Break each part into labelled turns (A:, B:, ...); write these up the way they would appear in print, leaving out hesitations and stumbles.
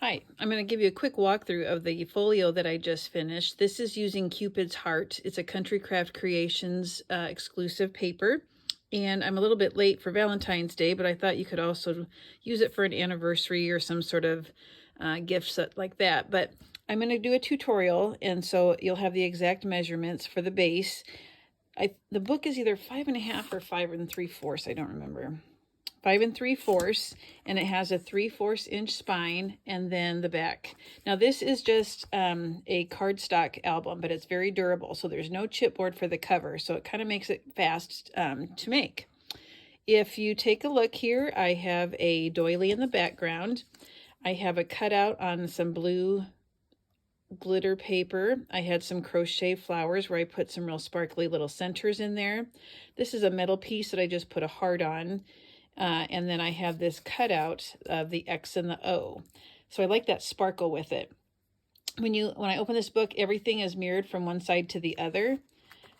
A: Hi, I'm going to give you a quick walkthrough of the folio that I just finished. This is using Cupid's Heart. It's a Country Craft Creations exclusive paper. And I'm a little bit late for Valentine's Day, but I thought you could also use it for an anniversary or some sort of gift set like that. But I'm going to do a tutorial, and so you'll have the exact measurements for the base. The book is either 5.5 or 5 3/4. I don't remember. 5 3/4, and it has a 3/4 inch spine, and then the back. Now this is just a cardstock album, but it's very durable, so there's no chipboard for the cover, so it kind of makes it fast to make. If you take a look here, I have a doily in the background. I have a cutout on some blue glitter paper. I had some crochet flowers where I put some real sparkly little centers in there. This is a metal piece that I just put a heart on. And then I have this cutout of the X and the O. So I like that sparkle with it. When I open this book, everything is mirrored from one side to the other.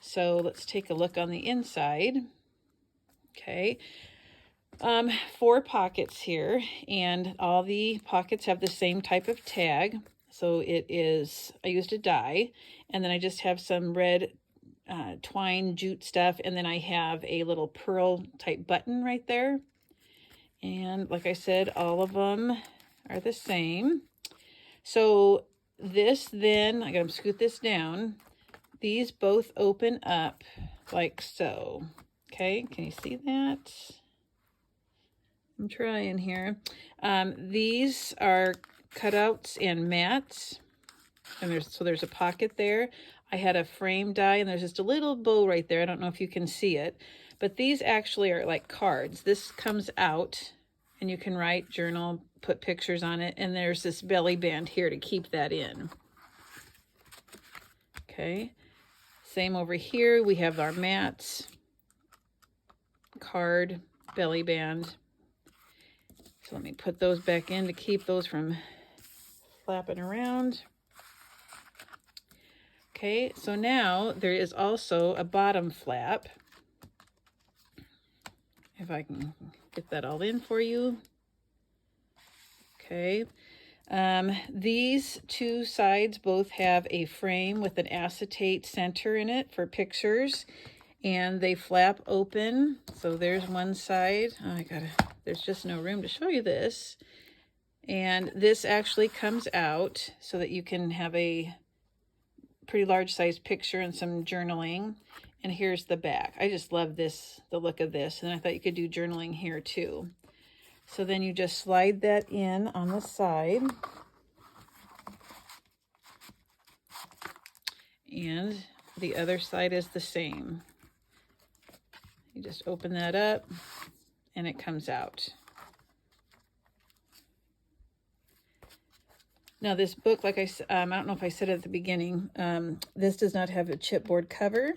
A: So let's take a look on the inside. Okay. 4 pockets here, and all the pockets have the same type of tag. So it is, I used a die, and then I just have some red twine jute stuff, and then I have a little pearl type button right there. And like I said, all of them are the same. So this then, I gotta scoot this down. These both open up like so. Okay, can you see that? I'm trying here. These are cutouts and mats. And there's a pocket there. I had a frame die, and there's just a little bow right there. I don't know if you can see it, but these actually are like cards. This comes out, and you can write, journal, put pictures on it, and there's this belly band here to keep that in. Okay, same over here. We have our mats, card, belly band. So let me put those back in to keep those from flapping around. Okay, so now there is also a bottom flap. If I can get that all in for you. Okay, these 2 sides both have a frame with an acetate center in it for pictures, and they flap open. So there's one side. Oh, there's just no room to show you this. And this actually comes out so that you can have a pretty large size picture and some journaling. And here's the back. I just love this, the look of this, and I thought you could do journaling here too. So then you just slide that in on the side, and the other side is the same. You just open that up and it comes out. Now this book, like I said, I don't know if I said it at the beginning, this does not have a chipboard cover.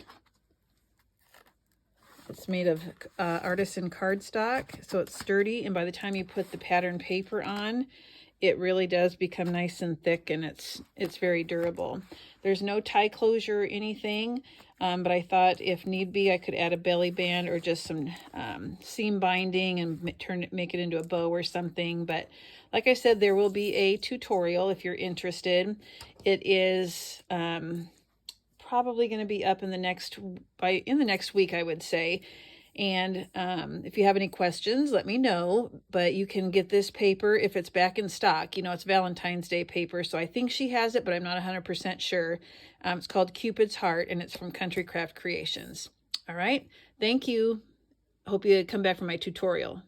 A: It's made of artisan cardstock, so it's sturdy, and by the time you put the pattern paper on, it really does become nice and thick, and it's very durable. There's no tie closure or anything, but I thought if need be, I could add a belly band or just some seam binding and make it into a bow or something. But like I said, there will be a tutorial if you're interested. It is probably going to be up in the next week, I would say. And if you have any questions, let me know. But you can get this paper if it's back in stock. You know, it's Valentine's Day paper, so I think she has it, but I'm not 100% sure. It's called Cupid's Heart, and it's from Country Craft Creations. All right, thank you. Hope you come back for my tutorial.